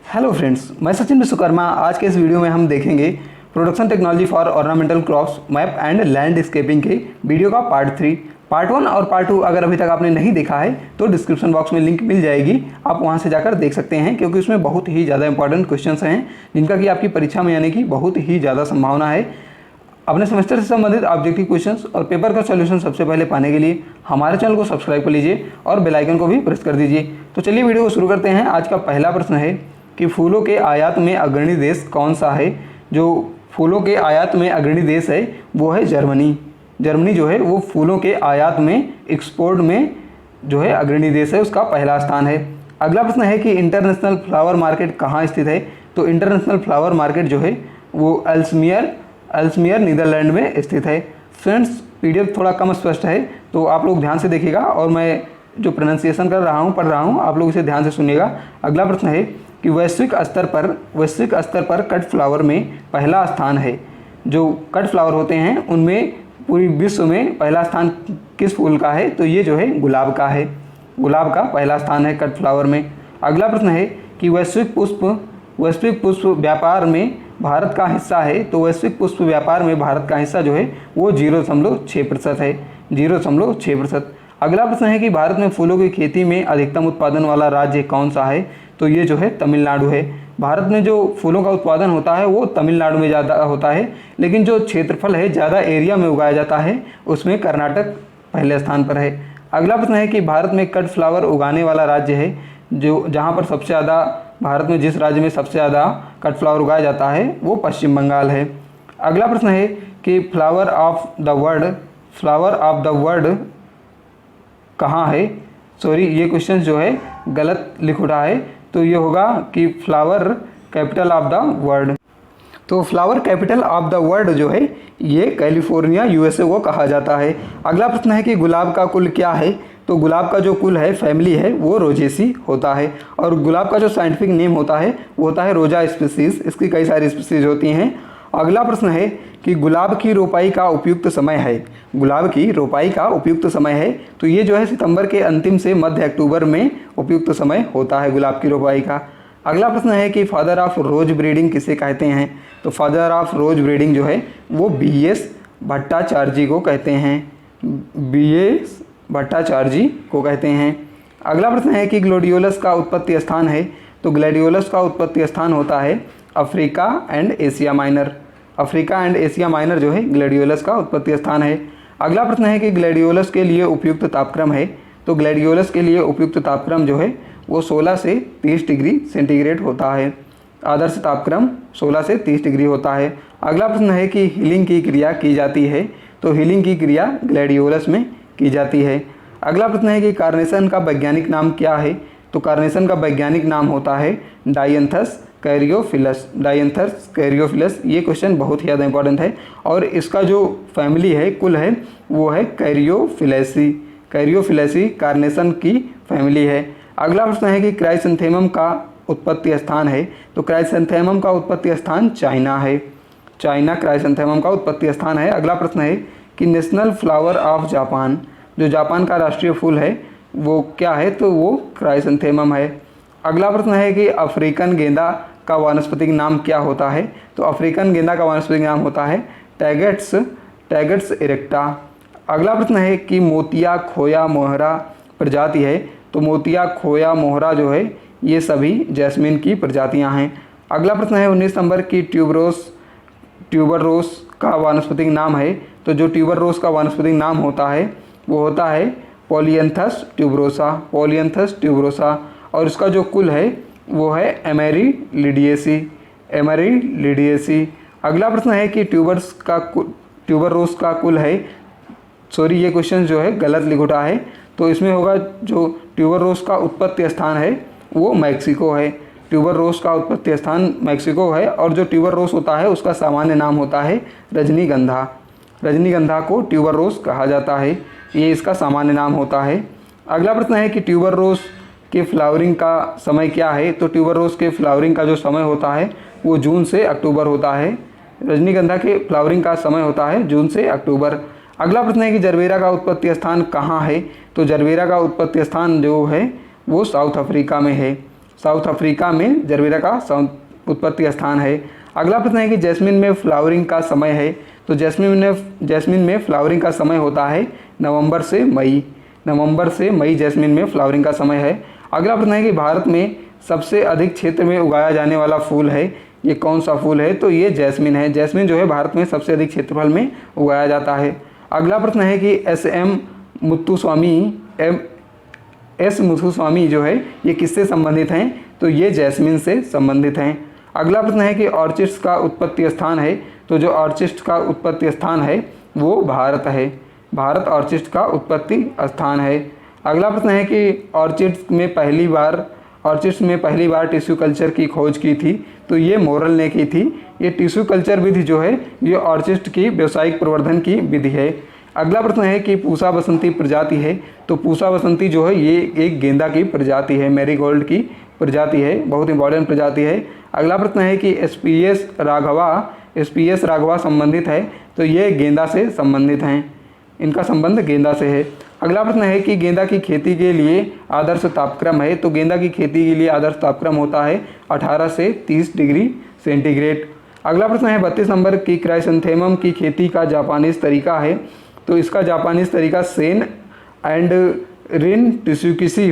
Hello friends, मैं सचिन विश्वकर्मा। आज के इस वीडियो में हम देखेंगे production technology for ornamental crops map and landscaping के वीडियो का पार्ट 3। पार्ट 1 और पार्ट 2 अगर अभी तक आपने नहीं देखा है तो डिस्क्रिप्शन बॉक्स में लिंक मिल जाएगी, आप वहां से जाकर देख सकते हैं, क्योंकि उसमें बहुत ही ज़्यादा इंपॉर्टेंट क्वेश्चंस हैं जिनका कि आपकी परीक्षा में आने की बहुत ही ज़्यादा संभावना है। अपने सेमेस्टर से संबंधित ऑब्जेक्टिव क्वेश्चंस और पेपर का सॉल्यूशन सबसे पहले पाने के लिए हमारे चैनल को सब्सक्राइब कर लीजिए और बेल आइकन को भी प्रेस कर दीजिए। तो चलिए वीडियो को शुरू करते हैं। आज का पहला प्रश्न है कि फूलों के आयात में अग्रणी देश कौन सा है। जो फूलों के आयात में अग्रणी देश है वो है जर्मनी। जर्मनी जो है वो फूलों के आयात में, एक्सपोर्ट में जो है अग्रणी देश है, उसका पहला स्थान है। अगला प्रश्न है कि इंटरनेशनल फ्लावर मार्केट कहाँ स्थित है। तो इंटरनेशनल फ्लावर मार्केट जो है वो एल्समियर नीदरलैंड में स्थित है। फ्रेंड्स, पीडीएफ थोड़ा कम स्पष्ट है तो आप लोग ध्यान से देखिएगा और मैं जो प्रोनाउंसिएशन कर रहा हूँ, पढ़ रहा हूँ, आप लोग इसे ध्यान से सुनिएगा। अगला प्रश्न है कि वैश्विक स्तर पर कट फ्लावर में पहला स्थान है। जो कट फ्लावर होते हैं उनमें पूरी विश्व में पहला स्थान किस फूल का है। तो ये जो है गुलाब का है। गुलाब का पहला स्थान है कट फ्लावर में। अगला प्रश्न है कि वैश्विक पुष्प व्यापार में भारत का हिस्सा है। तो वैश्विक पुष्प व्यापार में भारत का हिस्सा जो है वो 0.6% है, 0.6%। अगला प्रश्न है कि भारत में फूलों की खेती में अधिकतम उत्पादन वाला राज्य कौन सा है। तो ये जो है तमिलनाडु है। भारत में जो फूलों का उत्पादन होता है वो तमिलनाडु में ज़्यादा होता है, लेकिन जो क्षेत्रफल है, ज़्यादा एरिया में उगाया जाता है, उसमें कर्नाटक पहले स्थान पर है। अगला प्रश्न है कि भारत में कट फ्लावर उगाने वाला राज्य है, जो जहाँ पर सबसे ज़्यादा, भारत में जिस राज्य में सबसे ज़्यादा कट फ्लावर उगाया जाता है वो पश्चिम बंगाल है। अगला प्रश्न है कि फ्लावर ऑफ द वर्ल्ड कहाँ है। सॉरी, ये क्वेश्चन जो है गलत लिख उठा है, तो ये होगा कि flower capital of the world. तो flower capital of the world जो है ये कैलिफोर्निया यूएसए को कहा जाता है। अगला प्रश्न है कि गुलाब का कुल क्या है। तो गुलाब का जो कुल है, फैमिली है, वो रोजेसी होता है। और गुलाब का जो साइंटिफिक नेम होता है वो होता है रोजा स्पीसीज। इसकी कई सारी स्पीसीज होती हैं। अगला प्रश्न है कि गुलाब की रोपाई का उपयुक्त समय है। गुलाब की रोपाई का उपयुक्त समय है तो ये जो है सितंबर के अंतिम से मध्य अक्टूबर में उपयुक्त समय होता है गुलाब की रोपाई का। अगला प्रश्न है कि फादर ऑफ रोज ब्रीडिंग किसे कहते हैं। तो फादर ऑफ रोज ब्रीडिंग जो है वो बीएस भट्टाचार्य को कहते हैं, बीएस भट्टाचार्य को कहते हैं। अगला प्रश्न है कि ग्लैडियोलस का उत्पत्ति स्थान है। तो ग्लैडियोलस का उत्पत्ति स्थान होता है Africa and Asia minor. Africa and Asia minor जो है ग्लैडियोलस का उत्पत्ति स्थान है। अगला प्रश्न है कि ग्लैडियोलस के लिए उपयुक्त तापक्रम है। तो ग्लैडियोलस के लिए उपयुक्त तापक्रम जो है वो 16 से 30 डिग्री सेंटीग्रेड होता है। आदर्श तापक्रम 16 से 30 डिग्री होता है। अगला प्रश्न है कि हीलिंग की क्रिया की जाती है। तो हीलिंग की क्रिया ग्लैडियोलस में की जाती है। अगला प्रश्न है कि कार्नेशन का वैज्ञानिक नाम क्या है। तो कार्नेशन का वैज्ञानिक नाम होता है डायंथस कैरियोफिलस। डायंथस कैरियोफिलस, ये क्वेश्चन बहुत ही ज़्यादा इंपॉर्टेंट है और इसका जो फैमिली है, कुल है, वो है कैरियोफिलेसी। कैरियोफिलेसी कार्नेशन की फैमिली है। अगला प्रश्न है कि क्राइसेंथेमम का उत्पत्ति स्थान है। तो क्राइसेंथेमम का उत्पत्ति स्थान चाइना है। चाइना क्राइसेंथेमम का उत्पत्ति स्थान है। अगला प्रश्न है कि नेशनल फ्लावर ऑफ जापान, जो जापान का राष्ट्रीय फूल है वो क्या है। तो वो क्राइसेंथेमम है। अगला प्रश्न है कि अफ्रीकन गेंदा का वानस्पतिक नाम क्या होता है। तो अफ्रीकन गेंदा का वानस्पतिक नाम होता है टैगेट्स इरेक्टा। अगला प्रश्न है कि मोतिया खोया मोहरा प्रजाति है। तो मोतिया खोया मोहरा जो है ये सभी जैस्मिन की प्रजातियां हैं। अगला प्रश्न है 19 नंबर की ट्यूबर रोस का वानस्पतिक नाम है। तो जो ट्यूबर रोस का वानस्पतिक नाम होता है वो होता है पोलियंथस ट्यूबरोसा, पोलियंथस ट्यूबरोसा। और इसका जो कुल है वो है एमेरिलिडिएसी, एमेरिलिडिएसी। अगला प्रश्न है कि ट्यूबर रोस का कुल है, सॉरी ये क्वेश्चन जो है गलत लिख उठा है, तो इसमें होगा जो ट्यूबर रोस का उत्पत्ति स्थान है वो मैक्सिको है। ट्यूबर रोस का उत्पत्ति स्थान मैक्सिको है और जो ट्यूबर रोस होता है उसका सामान्य नाम होता है रजनीगंधा। रजनीगंधा को ट्यूबर रोस कहा जाता है, ये इसका सामान्य नाम होता है। अगला प्रश्न है कि ट्यूबर रोस के फ्लावरिंग का समय क्या है। तो ट्यूबर रोस के फ्लावरिंग का जो समय होता है वो जून से अक्टूबर होता है। रजनीगंधा के फ्लावरिंग का समय होता है जून से अक्टूबर। अगला प्रश्न है कि जरबेरा का उत्पत्ति स्थान कहाँ है। तो जरबेरा का उत्पत्ति स्थान जो है वो साउथ अफ्रीका में है। साउथ अफ्रीका में जरबेरा का उत्पत्ति स्थान है। अगला प्रश्न है कि जैस्मिन में फ्लावरिंग का समय है, तो जैस्मिन में फ्लावरिंग का समय होता है नवंबर से मई। नवंबर से मई जैस्मिन में फ्लावरिंग का समय है। अगला प्रश्न है कि भारत में सबसे अधिक क्षेत्र में उगाया जाने वाला फूल है, ये कौन सा फूल है, तो ये जैस्मिन है। जैस्मिन जो है भारत में सबसे अधिक क्षेत्रफल में उगाया जाता है। अगला प्रश्न है कि एस मुथुस्वामी जो है ये किससे संबंधित हैं, तो ये जैस्मिन से संबंधित हैं। अगला प्रश्न है कि ऑर्चिड्स का उत्पत्ति स्थान है, तो जो ऑर्चिड्स का उत्पत्ति स्थान है वो भारत है। भारत ऑर्चिड्स का उत्पत्ति स्थान है। अगला प्रश्न है कि ऑर्चिड्स में पहली बार टिश्यू कल्चर की खोज की थी, तो ये मोरल ने की थी। ये टिश्यू कल्चर विधि जो है ये ऑर्चिड्स की व्यावसायिक प्रवर्धन की विधि है। अगला प्रश्न है कि पूसा बसंती प्रजाति है, तो पूसा बसंती जो है ये एक गेंदा की प्रजाति है, मैरीगोल्ड की प्रजाति है, बहुत इंपॉर्टेंट प्रजाति है। अगला प्रश्न है कि एसपीएस राघवा संबंधित है, तो ये गेंदा से संबंधित हैं, इनका संबंध गेंदा से है। अगला प्रश्न है कि गेंदा की खेती के लिए आदर्श तापक्रम है, तो गेंदा की खेती के लिए आदर्श तापक्रम होता है 18 से 30 डिग्री सेंटीग्रेड। अगला प्रश्न है 32 नंबर की क्राइसैंथेमम की खेती का जापानीज तरीका है, तो इसका जापानीज तरीका सेन एंड रिन टिसुकिसी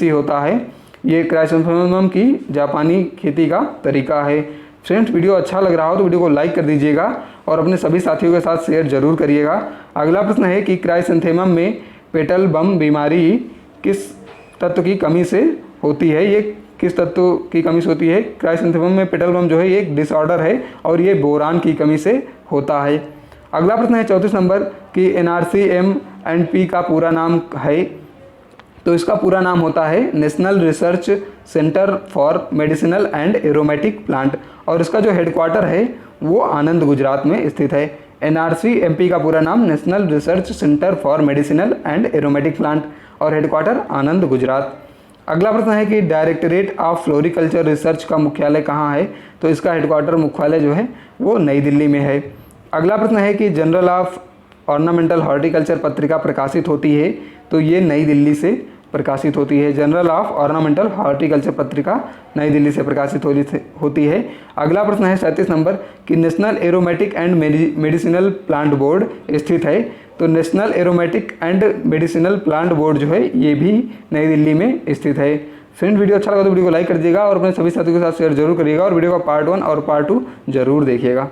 होता है। ये क्राइसैंथेमम की जापानी खेती का तरीका है। फ्रेंड्स, वीडियो अच्छा लग रहा हो तो वीडियो को लाइक कर दीजिएगा और अपने सभी साथियों के साथ शेयर जरूर करिएगा। अगला प्रश्न है कि क्राइसैंथेमम में पेटल बम बीमारी किस तत्व की कमी से होती है, ये किस तत्व की कमी से होती है। क्राइसैंथेमम में पेटल बम जो है ये एक डिसऑर्डर है और ये बोरान की कमी से होता है। अगला प्रश्न है 34 नंबर कि NRCM&P का पूरा नाम है, तो इसका पूरा नाम होता है national research centre for medicinal and aromatic plant, और इसका जो हेडक्वार्टर है वो आनंद गुजरात में स्थित है। NRCM&P का पूरा नाम national research centre for medicinal and aromatic plant और हेडक्वार्टर आनंद गुजरात। अगला प्रश्न है कि डायरेक्टरेट ऑफ फ्लोरिकल्चर रिसर्च का मुख्यालय कहाँ है, तो इसका हेडक्वार्टर मुख्यालय जो है वो नई दिल्ली में है। अगला प्रश्न है कि जर्नल ऑफ ऑर्नामेंटल हॉर्टिकल्चर पत्रिका प्रकाशित होती है, तो ये नई दिल्ली से प्रकाशित होती है। जर्नल ऑफ ऑर्नामेंटल हॉर्टिकल्चर पत्रिका नई दिल्ली से प्रकाशित होती है। अगला प्रश्न है 37 नंबर कि national aromatic and medicinal plant board स्थित है, तो national aromatic and medicinal plant board जो है ये भी नई दिल्ली में स्थित है। फ्रेंड, वीडियो अच्छा लगा तो वीडियो को लाइक कर दीजिएगा और अपने सभी साथियों के साथ शेयर जरूर करिएगा और वीडियो का पार्ट 1 और पार्ट 2 जरूर देखिएगा।